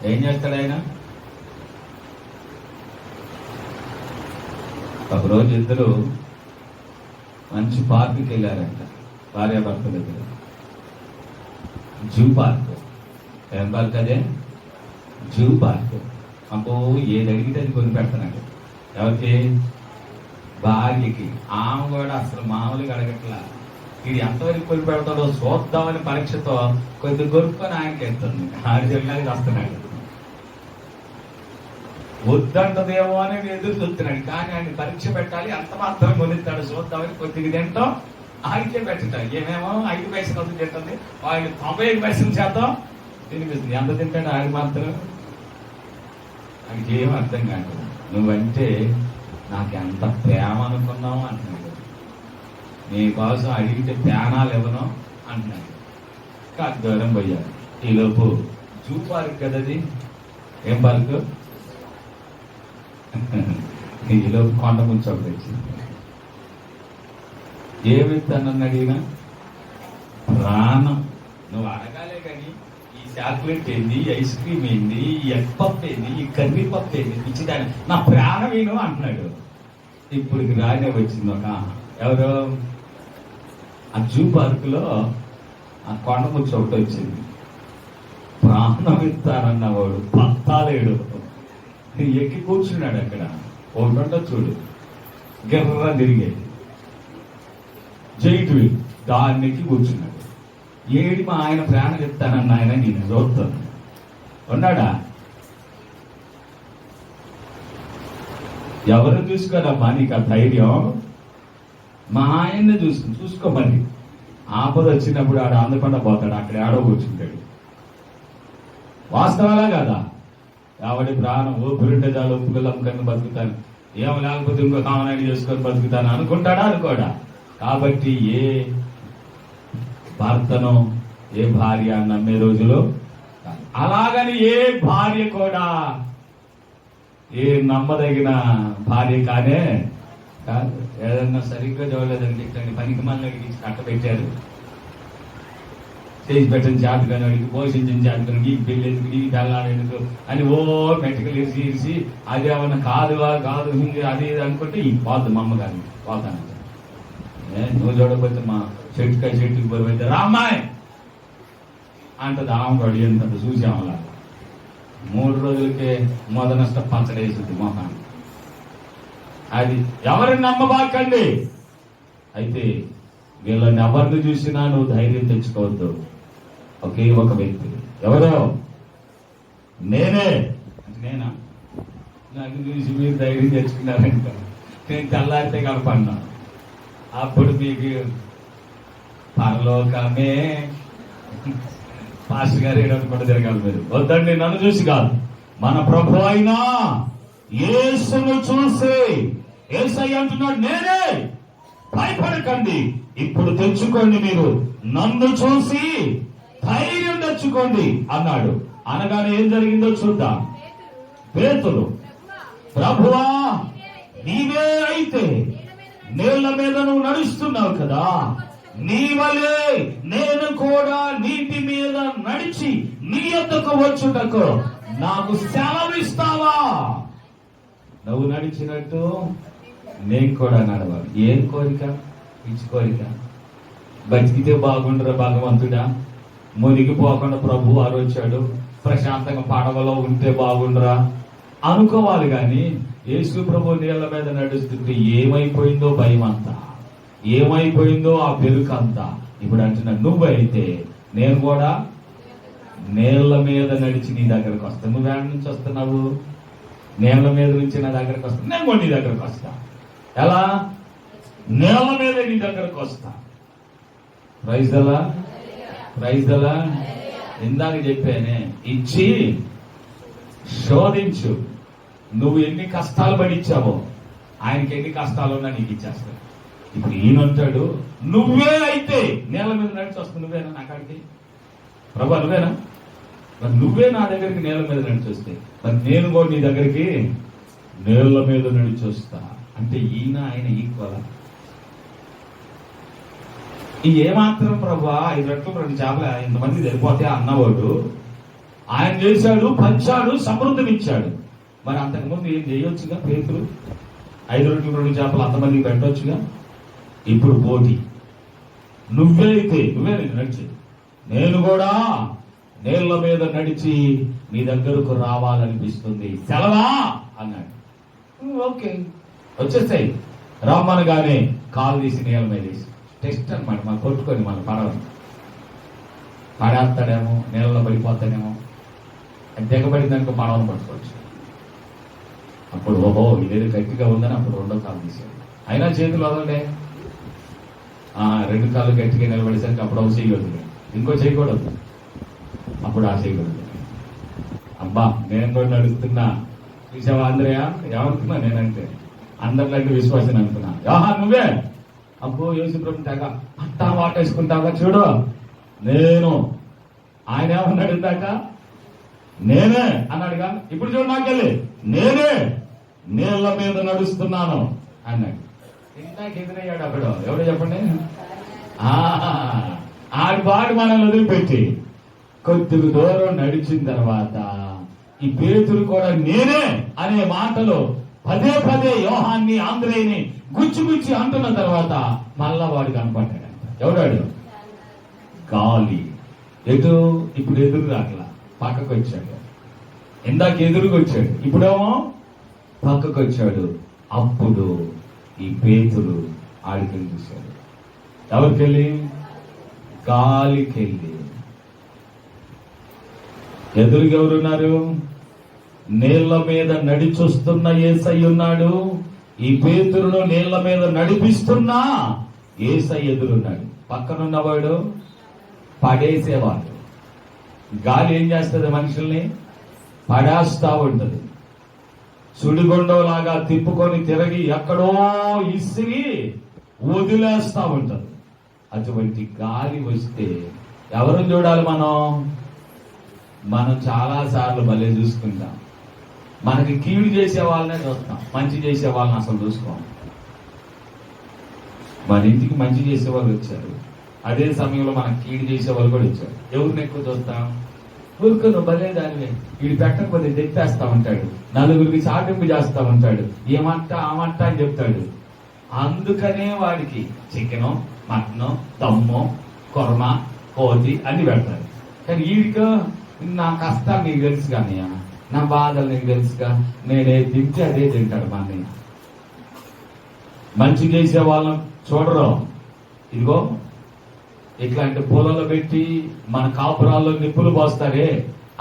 ఏం చేస్తాడు ఆయన? ఒకరోజు ఇద్దరు మంచి పార్కుకి వెళ్ళారంట, భార్యాభర్త దగ్గర. Zoo park. ఏం పార్క్ అదే? Zoo park. అబ్బో, ఏది అడిగితే అది కొని పెడతానండి. ఎవరికి? భార్యకి. ఆమె కూడా అసలు మామూలుగా అడగట్లా. ఇది ఎంతవరకు కొని పెడతాడో చూద్దామని పరీక్షతో కొద్ది కొనుక్కొని ఆయనకి వెళ్తుంది. ఆడి జిల్లాకి వస్తున్నాడు. వద్దంటదేమో అని ఎదురు చూస్తున్నాడు. కానీ ఆయన పరీక్ష పెట్టాలి, అంత మాత్రం కొనిస్తాడు చూద్దామని కొద్దిగా తింటాం, ఆయనకే పెట్టాలి. ఏమేమో 5 పైసలు వద్దు తింటుంది, వాళ్ళు 95 పైసలు చేద్దాం తినిపిస్తుంది. ఎంత తింటాడు ఆయన మాత్రం? ఆయనకి ఏం అర్థం కాదు. నువ్వంటే నాకు ఎంత ప్రేమ అనుకున్నావు అంటున్నాడు. నీ కోసం అడిగితే ప్యానాలు ఇవ్వను అంటున్నాడు. కాదు దూరం పోయారు. ఈలోపు జూ పార్క్ కదది. ఏం పార్కు? ఈలోపు కొండ ముంచోటి వచ్చింది. ఏమిస్తానని అడిగినా ప్రాణం. నువ్వు అడగాలే కానీ ఈ చాక్లెట్ ఏంది, ఈ ఐస్ క్రీమ్ ఏంది, ఈ ఎగ్ పప్పు ఏంది, ఈ కర్రీ పప్పు ఏంది, పిచ్చిదాన్ని నా ప్రాణం ఏను అంటున్నాడు. ఇప్పుడు రానే వచ్చింది ఒక ఎవరు ఆ జూ పార్కులో ఆ కొండ ముచ్చు ఒకటి వచ్చింది. ప్రాణం ఇస్తానన్నవాడు పత్తాలేడు ఎక్కి కూర్చున్నాడు అక్కడ. ఒకటో చూడు గిర్ర తిరిగేది జైట్ వీల్, దాన్ని ఎక్కి కూర్చున్నాడు. ఏడి మా ఆయన ప్రాణం ఇస్తానన్న ఆయన నేను చూస్తాను ఉన్నాడా? ఎవరు చూసుకోరమ్మా నీకు ఆ ధైర్యం? మా ఆయన్ని చూసుకోమని. ఆపద వచ్చినప్పుడు ఆడ అందకుండా పోతాడు, అక్కడ ఆడో కూర్చుంటాడు. వాస్తవాలా కదా? ఎవడి ప్రాణం ఊపిరింటే చాలు, ఉప్పుకలు అమ్ముకొని బతుకుతాను, ఏమో లేకపోతే ఇంకో కామనాన్ని చేసుకొని బతుకుతాను అనుకుంటాడా? అనుకోడా? కాబట్టి ఏ భర్తను ఏ భార్య నమ్మే రోజులు అలాగని ఏ భార్య కూడా ఏ నమ్మదగిన భార్య కానే కాదు. ఏదన్నా సరిగ్గా చూడలేదని చెప్పండి, పనికి మళ్ళీ అడిగి కట్టబెట్టారు. చేసి పెట్టిన జాతకని అడిగి, పోషించిన జాతకని, ఈ పెళ్ళి ఎందుకు, ఈ తెల్లాడు ఎందుకు అని ఓ మెట్టుకలు ఇరిసి అది ఏమన్నా కాదు కాదు అది ఇది అనుకుంటే ఈ పోద్దు మా అమ్మగారిని పోతాను. నువ్వు చూడకపోతే మా చెట్టుకి పోయితే రామ్మాయ్ అంటది. ఆమె ఎంత చూసామలా 3 రోజులకే మొదనష్ట పచ్చడేసింది మొహాన్ని. అది ఎవరిని నమ్మబాకండి. అయితే వీళ్ళని ఎవరిని చూసినా నువ్వు ధైర్యం తెచ్చుకోవద్దు. ఒకే ఒక వ్యక్తి. ఎవరో? నేనే. నేనా? నాకు చూసి మీరు ధైర్యం తెచ్చుకున్నారంట. నేను తెల్లారితే కనపడినా. అప్పుడు మీకు పరలోకమే పాస్టర్ గారు ఏడనుకుంటే తిరగాలి. మీరు వద్దండి, నన్ను చూసి కాదు, మన ప్రభు అయినా యేసును చూసి యేసయ్య అంటున్నాడు, నేనే, భయపడకండి, ఇప్పుడు తెచ్చుకోండి, మీరు నన్ను చూసి ధైర్యం తెచ్చుకోండి అన్నాడు. అనగానే ఏం జరిగిందో చూద్దాం. పేతురు, ప్రభువా నీవే అయితే నీళ్ల మీద నువ్వు నడుస్తున్నావు కదా, నీ వలే నేను కూడా నీటి మీద నడిచి నీ యొద్దకు వచ్చుటకు నాకు సెలవిస్తావా? నువ్వు నడిచినట్టు నేను కూడా నడవాలి. ఏం కోరిక? పిచ్చి కోరిక. బతికితే బాగుండరా భగవంతుడా, మునిగిపోకుండా ప్రభు వారు వచ్చాడు, ప్రశాంతంగా పడవలో ఉంటే బాగుండరా అనుకోవాలి. కానీ యేసు ప్రభు నీళ్ల మీద నడుస్తుంటే ఏమైపోయిందో భయం అంతా, ఏమైపోయిందో ఆ పెరుకంతా. ఇప్పుడు అంటున్నా, నువ్వైతే నేను కూడా నీళ్ల మీద నడిచి నీ దగ్గరకు వస్తాను. నువ్వు ఎక్కడి నుంచి వస్తున్నావు? నీళ్ల మీద నుంచి నా దగ్గరకు వస్తాను. నేను కూడా నీ దగ్గరకు వస్తా. ఎలా? నీళ్ల మీద నీ దగ్గరకు వస్తా. ప్రైజ్ దలా, ప్రైజ్ దలా. ఇందాక చెప్పానే, ఇచ్చి శోధించు. నువ్వు ఎన్ని కష్టాలు పడిచ్చావో ఆయనకి ఎన్ని కష్టాలు ఉన్నా నీకు ఇచ్చేస్తాడు. ఇప్పుడు ఈయనంటాడు, నువ్వే అయితే నేల మీద నడిచి వస్తుంది. నువ్వేనా నా కాడికి? ప్రభా నువ్వేనా? మరి నువ్వే నా దగ్గరికి నేల మీద నడిచి వస్తే మరి నేను కూడా నీ దగ్గరికి నేల మీద నడిచి వస్తా అంటే ఈయన ఆయన ఈక్వల్. ఈ ఏమాత్రం ప్రభా 5 రొట్టెలు 2 చేపలు ఇంతమంది సరిపోతే అన్నవాడు ఆయన చేశాడు, పంచాడు, సమృద్ధినిచ్చాడు. మరి అంతకుముందు ఏం చేయొచ్చుగా పేతురు? 5 రొట్టెలు 2 చేపలు అంతమందికి పెట్టొచ్చుగా. ఇప్పుడు పోటీ. నువ్వే నడిచి, నేను కూడా నీళ్ల మీద నడిచి మీ దగ్గరకు రావాలనిపిస్తుంది, సెలవా అన్నాడు. ఓకే వచ్చేసాయి. రమ్మనగానే కాలు తీసి నీళ్ళ మీద వేసి టెస్ట్ అనమాట, మనం కొట్టుకొని మనం పడేస్తాడేమో, నీళ్ళలో పడిపోతాడేమో, దిగబడింది అనుకో పడవను పట్టుకోవచ్చు. అప్పుడు ఓహో ఇదేదో గట్టిగా ఉందని అప్పుడు 2వ కాలు తీసాడు. అయినా చేతులు వదలడే. 2 కాళ్ళు గట్టిగా నిలబడేసరికి అప్పుడు ఒక చేయకూడదు, ఇంకో చేయకూడదు, అప్పుడు ఆ చేయకూడదు. అబ్బా నేను కూడా నడుస్తున్నా, చూసావా ఆంధ్రయ ఏమనుకున్నా నేనంటే అందరిలాంటి విశ్వాసం అనుకున్నా. నువ్వే అబ్బో యేసుప్రభు తెగ అంతా వాటేసుకుంటావా చూడు, నేను ఆయన ఏమన్నాడు ఇందాక, నేనే అన్నాడుగా. ఇప్పుడు చూడు నాకెళ్ళి నేనే నీళ్ల మీద నడుస్తున్నాను అన్నాడు. ఇందాక ఎదురయ్యాడు అక్కడ ఎవడో చెప్పండి. ఆడి పాడు మనల్ని వదిలిపెట్టి కొద్దిగా దూరం నడిచిన తర్వాత ఈ పేతురు కూడా నేనే అనే మాటలు పదే పదే యోహాన్ని ఆంధ్రేయుని గుచ్చి అంటున్న తర్వాత మళ్ళా వాడు కనపడ్డాడు. ఎవడాడు? గాలి. ఎటు? ఇప్పుడు ఎదురు రాట్లా, పక్కకు వచ్చాడు. ఇందాక ఎదురుగా వచ్చాడు, ఇప్పుడేమో పక్కకు వచ్చాడు. అప్పుడు ఈ పేతురు ఆడికెళ్ళి చూశాడు. ఎవరికెళ్ళి? గాలికెళ్ళి. ఎదురుగా ఎవరున్నారు? నీళ్ల మీద నడిచొస్తున్న యేసయ్య ఉన్నాడు. ఈ పేతురును నీళ్ల మీద నడిపిస్తున్నా యేసయ్య ఎదురున్నాడు. పక్కనున్నవాడు పడేసేవాడు. గాలి ఏం చేస్తుంది? మనుషుల్ని పడేస్తా ఉంటది. సుడిగుండంలాగా తిప్పుకొని తిరిగి ఎక్కడో ఇసిరి వదిలేస్తా ఉంటది. అటువంటి గాలి వస్తే ఎవరు చూడాలి? మనం చాలా సార్లు భలే చూసుకుంటాం. మనకి కీడు చేసే వాళ్ళనే చూస్తాం, మంచి చేసే వాళ్ళని అసలు చూసుకోం. మన ఇంటికి మంచి చేసే వాళ్ళు వచ్చారు, అదే సమయంలో మనకి కీడు చేసే వాళ్ళు కూడా వచ్చారు. ఎవరిని ఎక్కువ చూస్తాం? ఊరుకును భలే దానివే, వీడు పెట్టకపోతే తెప్పేస్తా ఉంటాడు, నలుగురికి చాటింపు చేస్తా ఉంటాడు, ఏమంట ఆమంట అని చెప్తాడు. అందుకనే వాడికి చికెను, మటను, దమ్ము, కొరమ, కోతి అన్ని పెడతాడు. కానీ వీడికి నా కష్టాలు నీకు తెలుసు కానీ, నా బాధలు నీకు తెలుసుగా, నేనే తింటే అదే తింటాడు. మా అన్నయ్య మంచి చేసే వాళ్ళని చూడరు. ఇదిగో ఇట్లాంటి పొలాలు పెట్టి మన కాపురాల్లో నిప్పులు పోస్తారే,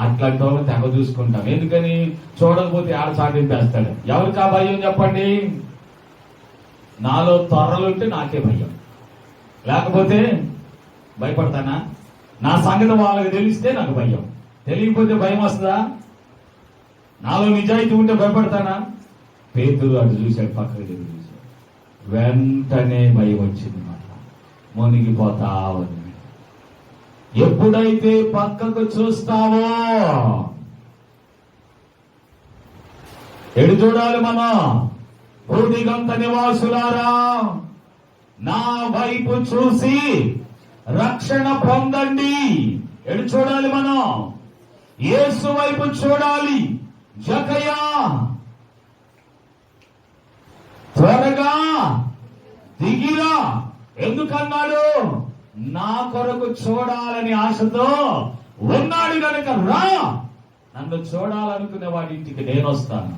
అట్లాంటి వాళ్ళని తెగ చూసుకుంటాం. ఎందుకని? చూడకపోతే ఆడ చాటింపేస్తాడు. ఎవరికి ఆ భయం చెప్పండి? నాలో తొర్రలుంటే నాకే భయం, లేకపోతే భయపడతానా? నా సంగతి వాళ్ళకి తెలిస్తే నాకు భయం, తెలియకపోతే భయం వస్తుందా? నాలో నిజాయితీ ఉంటే భయపడతానా? పేతురు అటు చూశాడు, పక్కకు తిరిగి చూశాడు, వెంటనే భయం వచ్చింది. మాట మునిగిపోతా ఉంది. ఎప్పుడైతే పక్కకు చూస్తావో ఎడు చూడాలి? భూదిగంత నివాసులారా, నా వైపు చూసి రక్షణ పొందండి. ఎడు చూడాలి? యేసు వైపు చూడాలి. జకయ్యా త్వరగా దిగిరా. ఎందుకన్నాడు? నా కొరకు చూడాలని ఆశతో ఉన్నాడు కనుక రా. నన్ను చూడాలనుకునే వాడి ఇంటికి నేను వస్తాను.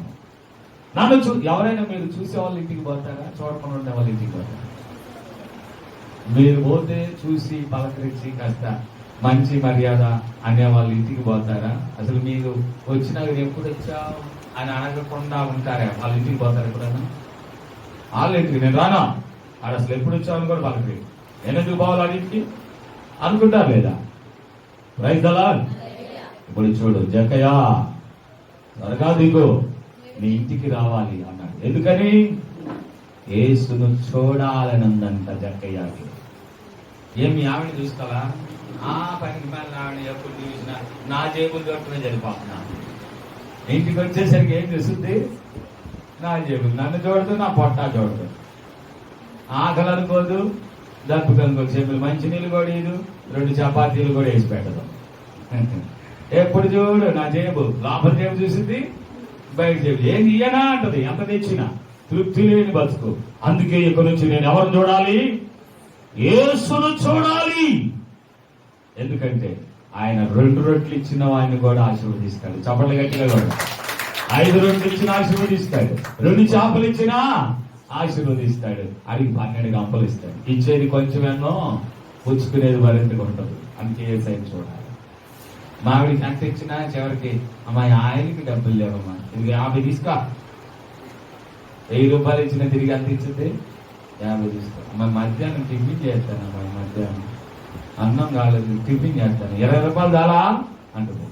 నన్ను ఎవరైనా మీరు చూసే వాళ్ళ ఇంటికి పోతారా? చూడకుండా ఉండే వాళ్ళ ఇంటికి పోతారా? మీరు పోతే చూసి పలకరించి కాస్త మంచి మర్యాద అనే వాళ్ళ ఇంటికి పోతారా? అసలు మీరు వచ్చినా ఎప్పుడు వచ్చావు అని అడగకుండా ఉంటారా? వాళ్ళ ఇంటికి పోతారా ఎప్పుడైనా? వాళ్ళ ఇంటికి నేను రానా, అది అసలు ఎప్పుడు వచ్చావని కూడా పలకరి, నేను ఎందుకు పోవాలి వాళ్ళ ఇంటికి అనుకుంటారు లేదా? Praise the lord. ఇప్పుడు చూడు, జకయ్యా త్వరగా దిగు, నీ ఇంటికి రావాలి అన్నాడు. ఎందుకని? యేసును చూడాలని ఉందంట జక్కయ్యకి. ఏమి ఆవిడ చూసుకోవాలా? ఆ పనికి మళ్ళీ ఆవిడ ఎప్పుడు చూసినా నా జేబులు చూడటమే జరిపోతున్నా. ఇంటికి వచ్చేసరికి ఏం చూస్తుంది? నా జేబులు, నన్ను చూడదు, నా పొట్టా చూడదు, ఆకలి అనుకోదు, దప్పుకొని చెప్పులు మంచినీళ్ళు కూడా ఇదు, 2 చపాతీలు కూడా వేసి పెట్టదు. ఎప్పుడు చూడు నా జేబు, లోపల జేబు చూసింది, బయట జేబు ఏంది ఇయ్యనా అంటది. ఎంత తెచ్చినా తృప్తి లేని బతుకు. అందుకే ఇక్కడ నుంచి నేను ఎవరు చూడాలి? యేసును చూడాలి. ఎందుకంటే ఆయన 2 రొట్టెలు ఇచ్చిన వాడిని కూడా ఆశీర్వదిస్తాడు. చప్పట్లు గట్టిగా కూడా. 5 రొట్టెలు ఇచ్చిన ఆశీర్వదిస్తాడు, 2 చేపలు ఇచ్చినా ఆశీర్వదిస్తాడు, అడిగి 12 గంపలు ఇస్తాడు. ఇచ్చేది కొంచెమేనో, పుచ్చుకునేది మరింతగా ఉంటుంది. అందుకే యేసయ్యను చూడాలి. మావిడికి ఎంత ఇచ్చినా చివరికి అమ్మాయి ఆయనకి డబ్బులు లేవమ్మా, ఇది 50 తీసుకో. 1000 రూపాయలు ఇచ్చిన తిరిగి ఎంత ఇచ్చింది? 50 తీసుకో. అమ్మాయి మధ్యాహ్నం టిఫిన్ చేస్తాను, అమ్మాయి మధ్యాహ్నం అన్నం కాలేదు, టిఫిన్ చేస్తాను, 20 రూపాయలు చాలా అంటుంది.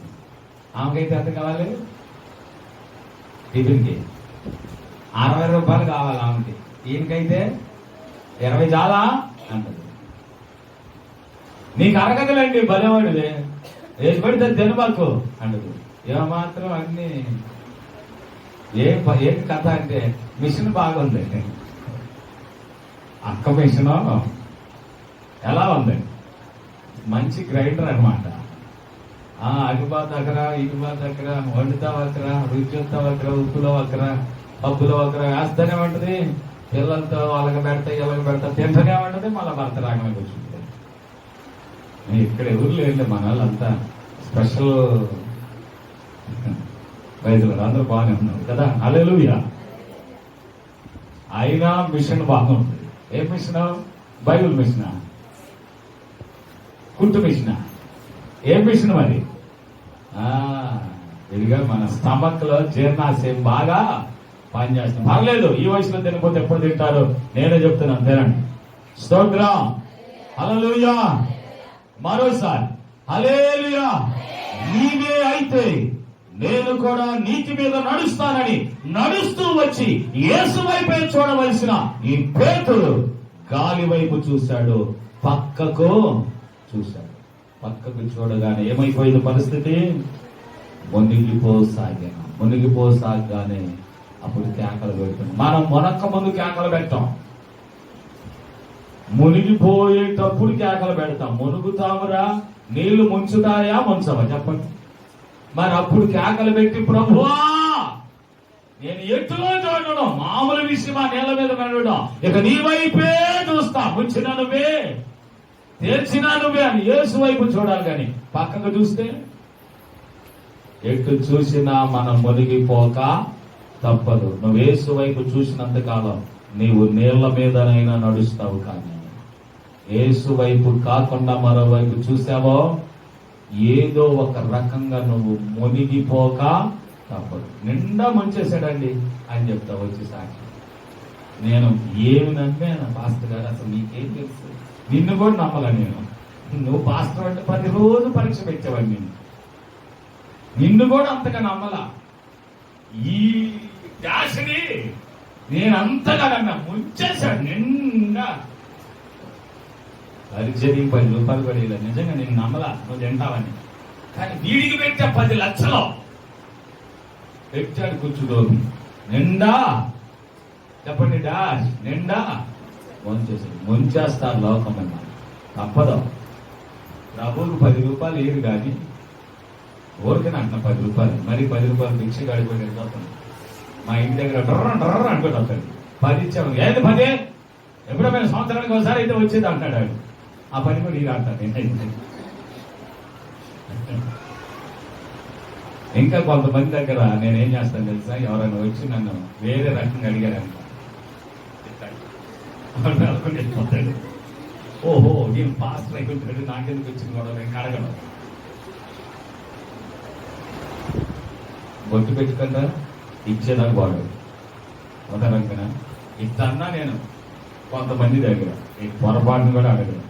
ఆమెకైతే ఎంత కావాలి? టిఫిన్కి 60 రూపాయలు కావాలి ఆమెకి. ఈయనకైతే 20 చాలా అంటది. నీకు అరగదులేండి, భలేవాడివే, వేసి పడితే తినబాకు అంటది. ఏమాత్రం అన్ని ఏం కథ అంటే మిషన్ బాగుంది. అక్క మిషన్ ఎలా ఉంది? మంచి గ్రైండర్ అనమాట. అటుబాత్ అక్కరా, ఇటుబాత్ అక్కరా, వండుతావు అక్కరా, రుచి చూస్తావు అక్కరా, ఉప్పులో అక్కరా, పప్పులో అక్కరా వేస్తూనే ఉంటది. పిల్లలతో వాళ్ళకి పెడతా, ఇళ్ళకి పెడతా, తింటూనే ఉంటది. మళ్ళీ భర్త రాగానే కూర్చుంటుంది. ఇక్కడ ఎవరు లేదు, మన వాళ్ళంతా స్పెషల్ రైతులు, అందరూ బాగానే ఉన్నారు కదా. హల్లెలూయా. అయినా మిషన్ బాగుంటుంది. ఏ మిషన్? బైబిల్ మిషన్, కుట్టు మిషన్. ఏం మిషన్ మరి? ఇదిగా మన స్టమక్ లో జీర్ణాశయం బాగా పనిచేస్తుంది. పర్లేదు, ఈ వయసులో తినకపోతే ఎప్పుడు తింటారు? నేనే చెప్తున్నాను, తినండి. స్తోత్రం. హల్లెలూయా. మరోసారి హల్లెలూయా. నీవే అయితే నేను కూడా నీతి మీద నడుస్తానని నడుస్తూ వచ్చి యేసు వైపే చూడవలసిన ఈ పేతురు గాలి వైపు చూశాడు, పక్కకు చూశాడు. పక్కకు చూడగానే ఏమైపోయింది పరిస్థితి? మునిగిపోసాగానే అప్పుడు కేకలు పెడుతుంది. మనం మునక్క ముందు కేకలు పెట్టాం, మునిగిపోయేటప్పుడు కేకలు పెడతాం. మునుగుతామురా, నీళ్లు ముంచుతాయా ముంచవా చెప్పండి. మరి అప్పుడు కేకలు పెట్టి ప్రభువా నేను ఎట్టులో చూడను, మామూలు విషయమా నేల మీద వెళ్ళడం, ఇక నీ వైపే చూస్తా, ముంచిన నువ్వే, తెచ్చినా నువ్వే అని యేసు వైపు చూడాలి. కానీ పక్కకు చూస్తే ఎటు చూసినా మనం మునిగిపోక తప్పదు. నువ్వు యేసు వైపు చూసినంత కాలం నీవు నీళ్ల మీదనైనా నడుస్తావు. కానీ యేసు వైపు కాకుండా మరోవైపు చూసావో ఏదో ఒక రకంగా నువ్వు మునిగిపోక తప్పదు. నిండా ముంచేశాడండి అని చెప్తా వచ్చి సాక్షి. నేను ఏమి నమ్మాను పాస్టర్ గారు, అసలు నీకేం తెలుసు? నిన్ను కూడా నమ్మలా నేను. నువ్వు పాస్టర్ అంటే 10 రోజు పరీక్ష పెట్టేవాడిని. నిన్ను కూడా అంతగా నమ్మలా. ఈ డాషని నేను అంతగా నమ్మా, ముంచేశాడు నిండా. పరీక్షకి 10 రూపాయలు పడేలా. నిజంగా నేను నమ్మలా నువ్వు తింటావని. కానీ వీడికి పెట్టే 10 లక్షలు పెట్టాడు కూర్చుడోని నిండా. చెప్పండి, డాష్ నిండా ముంచేసాడు. ముంచేస్తారు లోకమన్నా, తప్పదు. ప్రభువుకు 10 రూపాయలు ఏరు కానీ ఊరికనే అంటున్నా 10 రూపాయలు. మరి 10 రూపాయలు భిక్ష గాడిపోయి వెళ్ళిపోతుంది. మా ఇంటి దగ్గర డ్రర్ అనుకుంటా 10 ఇచ్చాము. ఏది 10? ఎప్పుడైనా సంవత్సరానికి ఒకసారి అయితే వచ్చేది అంటాడు ఆడు. ఆ 10 కూడా ఇది అంటాడు. ఇంకా కొంతమంది దగ్గర నేనేం చేస్తాను తెలుసా, ఎవరైనా వచ్చి నన్ను వేరే రకంగా అడిగారంట, వెళ్ళిపోతాడు. ఓహో నేను పాస్టర్ అయిపోతాడు, నాకెందుకు వచ్చింది కూడా నేను అడగను. బొట్టు పెట్టుకుంటా ఇచ్చేదాకా వాడు ఒక రకంగా ఇట్టన్నా నేను కొంతమంది దగ్గర ఈ పొరపాటును కూడా అడగను.